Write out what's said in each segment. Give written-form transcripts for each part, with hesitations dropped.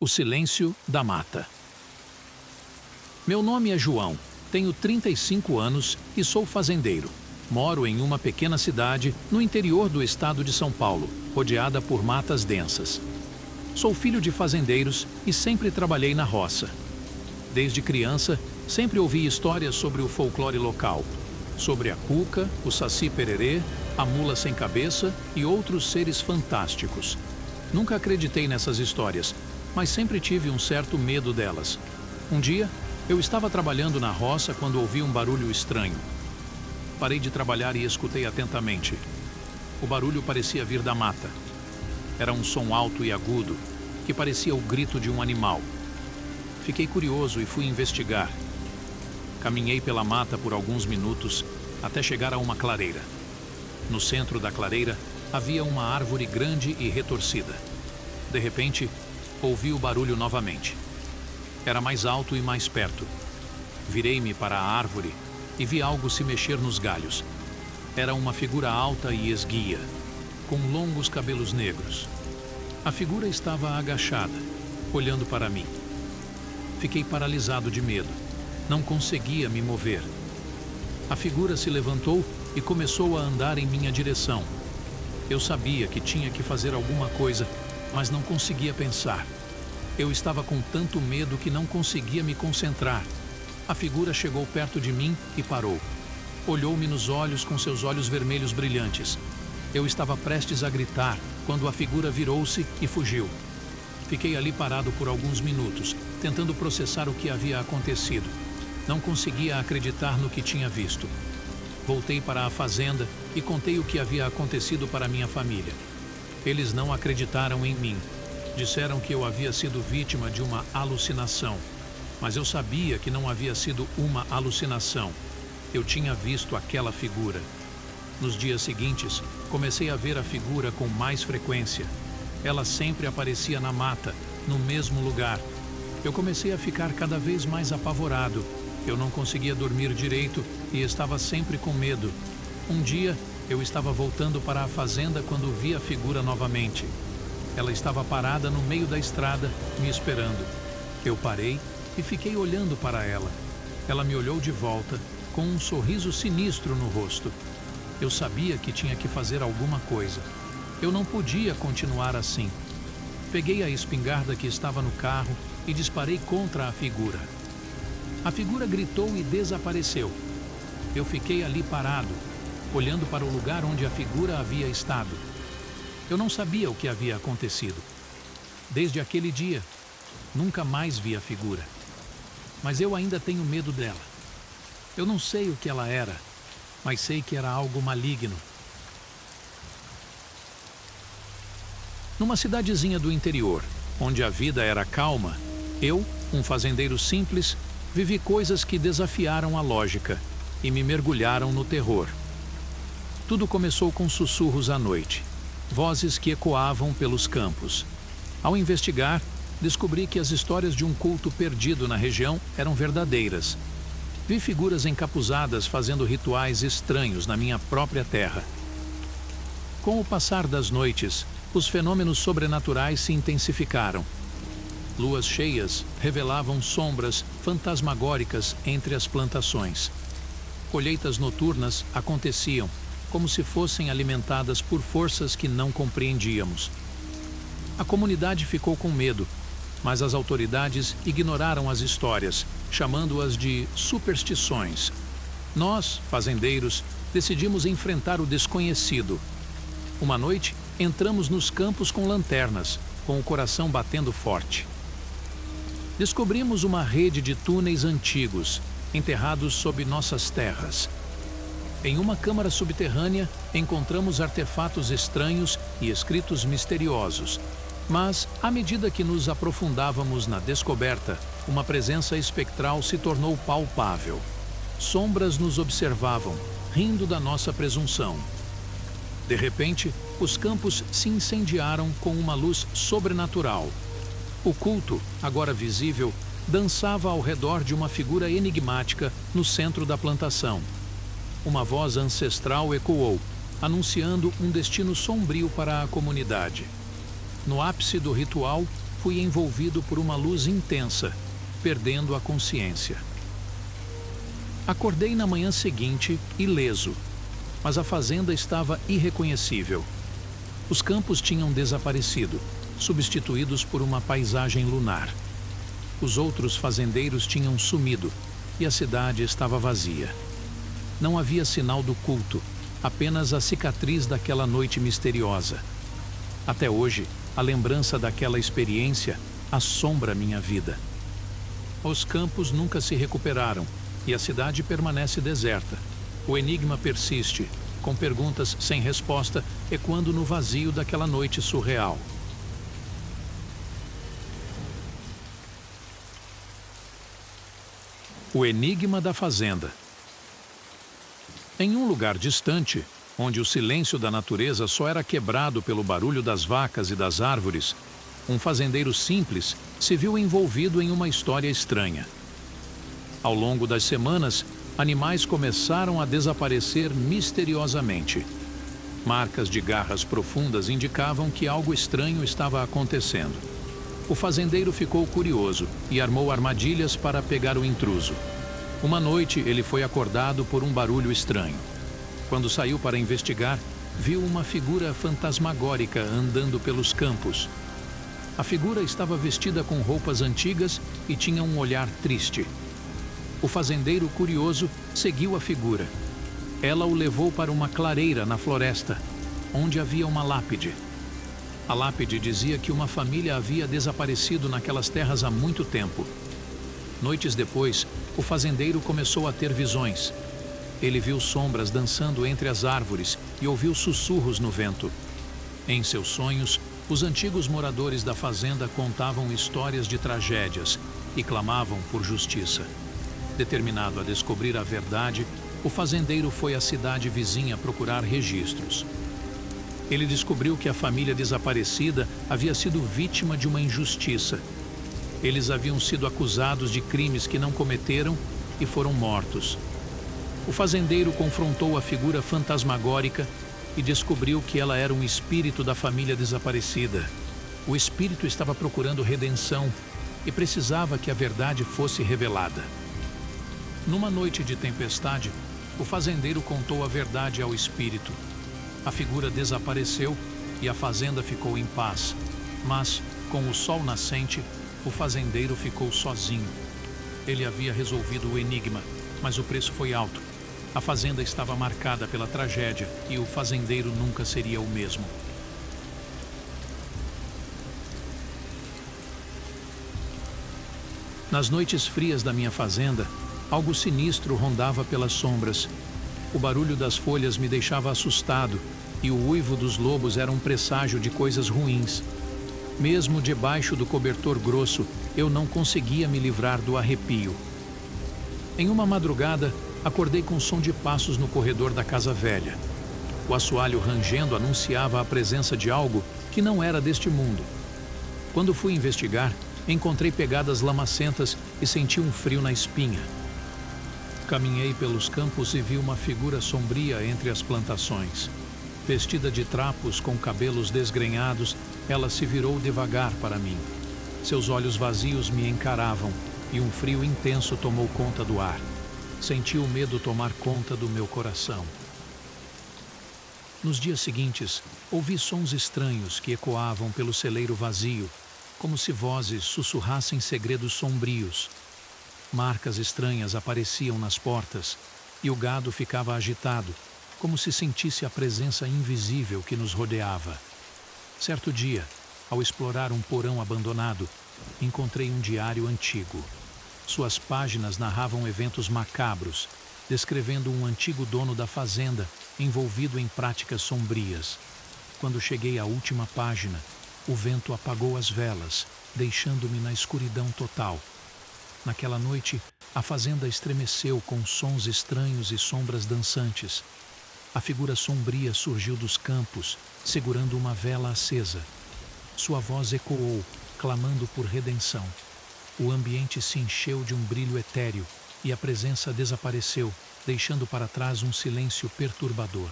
O silêncio da mata. Meu nome é João, tenho 35 anos e sou fazendeiro. Moro em uma pequena cidade no interior do estado de São Paulo, rodeada por matas densas. Sou filho de fazendeiros e sempre trabalhei na roça. Desde criança, sempre ouvi histórias sobre o folclore local, sobre a cuca, o saci-pererê, a mula sem cabeça e outros seres fantásticos. Nunca acreditei nessas histórias, mas sempre tive um certo medo delas. Um dia, eu estava trabalhando na roça quando ouvi um barulho estranho. Parei de trabalhar e escutei atentamente. O barulho parecia vir da mata. Era um som alto e agudo, que parecia o grito de um animal. Fiquei curioso e fui investigar. Caminhei pela mata por alguns minutos até chegar a uma clareira. No centro da clareira havia uma árvore grande e retorcida. De repente, ouvi o barulho novamente. Era mais alto e mais perto. Virei-me para a árvore e vi algo se mexer nos galhos. Era uma figura alta e esguia, com longos cabelos negros. A figura estava agachada, olhando para mim. Fiquei paralisado de medo. Não conseguia me mover. A figura se levantou e começou a andar em minha direção. Eu sabia que tinha que fazer alguma coisa, mas não conseguia pensar. Eu estava com tanto medo que não conseguia me concentrar. A figura chegou perto de mim e parou. Olhou-me nos olhos com seus olhos vermelhos brilhantes. Eu estava prestes a gritar quando a figura virou-se e fugiu. Fiquei ali parado por alguns minutos, tentando processar o que havia acontecido. Não conseguia acreditar no que tinha visto. Voltei para a fazenda e contei o que havia acontecido para minha família. Eles não acreditaram em mim. Disseram que eu havia sido vítima de uma alucinação. Mas eu sabia que não havia sido uma alucinação. Eu tinha visto aquela figura. Nos dias seguintes, comecei a ver a figura com mais frequência. Ela sempre aparecia na mata, no mesmo lugar. Eu comecei a ficar cada vez mais apavorado. Eu não conseguia dormir direito e estava sempre com medo. Um dia, eu estava voltando para a fazenda quando vi a figura novamente. Ela estava parada no meio da estrada, me esperando. Eu parei e fiquei olhando para ela. Ela me olhou de volta, com um sorriso sinistro no rosto. Eu sabia que tinha que fazer alguma coisa. Eu não podia continuar assim. Peguei a espingarda que estava no carro e disparei contra a figura. A figura gritou e desapareceu. Eu fiquei ali parado, olhando para o lugar onde a figura havia estado. Eu não sabia o que havia acontecido. Desde aquele dia, nunca mais vi a figura. Mas eu ainda tenho medo dela. Eu não sei o que ela era, mas sei que era algo maligno. Numa cidadezinha do interior, onde a vida era calma, eu, um fazendeiro simples, vivi coisas que desafiaram a lógica e me mergulharam no terror. Tudo começou com sussurros à noite, vozes que ecoavam pelos campos. Ao investigar, descobri que as histórias de um culto perdido na região eram verdadeiras. Vi figuras encapuzadas fazendo rituais estranhos na minha própria terra. Com o passar das noites, os fenômenos sobrenaturais se intensificaram. Luas cheias revelavam sombras fantasmagóricas entre as plantações. Colheitas noturnas aconteciam, como se fossem alimentadas por forças que não compreendíamos. A comunidade ficou com medo, mas as autoridades ignoraram as histórias, chamando-as de superstições. Nós, fazendeiros, decidimos enfrentar o desconhecido. Uma noite, entramos nos campos com lanternas, com o coração batendo forte. Descobrimos uma rede de túneis antigos, enterrados sob nossas terras. Em uma câmara subterrânea, encontramos artefatos estranhos e escritos misteriosos. Mas, à medida que nos aprofundávamos na descoberta, uma presença espectral se tornou palpável. Sombras nos observavam, rindo da nossa presunção. De repente, os campos se incendiaram com uma luz sobrenatural. O culto, agora visível, dançava ao redor de uma figura enigmática no centro da plantação. Uma voz ancestral ecoou, anunciando um destino sombrio para a comunidade. No ápice do ritual, fui envolvido por uma luz intensa, perdendo a consciência. Acordei na manhã seguinte, ileso, mas a fazenda estava irreconhecível. Os campos tinham desaparecido, substituídos por uma paisagem lunar. Os outros fazendeiros tinham sumido e a cidade estava vazia. Não havia sinal do culto, apenas a cicatriz daquela noite misteriosa. Até hoje, a lembrança daquela experiência assombra minha vida. Os campos nunca se recuperaram e a cidade permanece deserta. O enigma persiste, com perguntas sem resposta, ecoando no vazio daquela noite surreal. O enigma da fazenda. Em um lugar distante, onde o silêncio da natureza só era quebrado pelo barulho das vacas e das árvores, um fazendeiro simples se viu envolvido em uma história estranha. Ao longo das semanas, animais começaram a desaparecer misteriosamente. Marcas de garras profundas indicavam que algo estranho estava acontecendo. O fazendeiro ficou curioso e armou armadilhas para pegar o intruso. Uma noite, ele foi acordado por um barulho estranho. Quando saiu para investigar, viu uma figura fantasmagórica andando pelos campos. A figura estava vestida com roupas antigas e tinha um olhar triste. O fazendeiro, curioso, seguiu a figura. Ela o levou para uma clareira na floresta, onde havia uma lápide. A lápide dizia que uma família havia desaparecido naquelas terras há muito tempo. Noites depois, o fazendeiro começou a ter visões. Ele viu sombras dançando entre as árvores e ouviu sussurros no vento. Em seus sonhos, os antigos moradores da fazenda contavam histórias de tragédias e clamavam por justiça. Determinado a descobrir a verdade, o fazendeiro foi à cidade vizinha procurar registros. Ele descobriu que a família desaparecida havia sido vítima de uma injustiça. Eles haviam sido acusados de crimes que não cometeram e foram mortos. O fazendeiro confrontou a figura fantasmagórica e descobriu que ela era um espírito da família desaparecida. O espírito estava procurando redenção e precisava que a verdade fosse revelada. Numa noite de tempestade, o fazendeiro contou a verdade ao espírito. A figura desapareceu e a fazenda ficou em paz. Mas, com o sol nascente, o fazendeiro ficou sozinho. Ele havia resolvido o enigma, mas o preço foi alto. A fazenda estava marcada pela tragédia e o fazendeiro nunca seria o mesmo. Nas noites frias da minha fazenda, algo sinistro rondava pelas sombras. O barulho das folhas me deixava assustado e o uivo dos lobos era um presságio de coisas ruins. Mesmo debaixo do cobertor grosso, eu não conseguia me livrar do arrepio. Em uma madrugada, acordei com som de passos no corredor da casa velha. O assoalho rangendo anunciava a presença de algo que não era deste mundo. Quando fui investigar, encontrei pegadas lamacentas e senti um frio na espinha. Caminhei pelos campos e vi uma figura sombria entre as plantações. Vestida de trapos com cabelos desgrenhados, ela se virou devagar para mim. Seus olhos vazios me encaravam e um frio intenso tomou conta do ar. Senti o medo tomar conta do meu coração. Nos dias seguintes, ouvi sons estranhos que ecoavam pelo celeiro vazio, como se vozes sussurrassem segredos sombrios. Marcas estranhas apareciam nas portas e o gado ficava agitado, como se sentisse a presença invisível que nos rodeava. Certo dia, ao explorar um porão abandonado, encontrei um diário antigo. Suas páginas narravam eventos macabros, descrevendo um antigo dono da fazenda envolvido em práticas sombrias. Quando cheguei à última página, o vento apagou as velas, deixando-me na escuridão total. Naquela noite, a fazenda estremeceu com sons estranhos e sombras dançantes. A figura sombria surgiu dos campos, segurando uma vela acesa. Sua voz ecoou, clamando por redenção. O ambiente se encheu de um brilho etéreo e a presença desapareceu, deixando para trás um silêncio perturbador.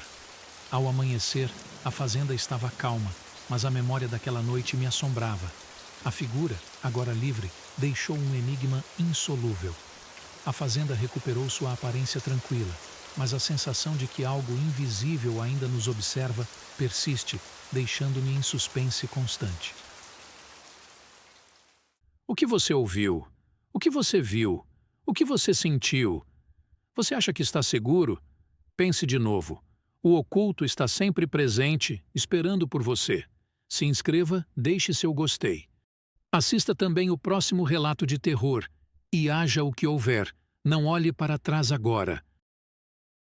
Ao amanhecer, a fazenda estava calma, mas a memória daquela noite me assombrava. A figura, agora livre, deixou um enigma insolúvel. A fazenda recuperou sua aparência tranquila, mas a sensação de que algo invisível ainda nos observa persiste, deixando-me em suspense constante. O que você ouviu? O que você viu? O que você sentiu? Você acha que está seguro? Pense de novo. O oculto está sempre presente, esperando por você. Se inscreva, deixe seu gostei. Assista também o próximo relato de terror. E haja o que houver, não olhe para trás agora.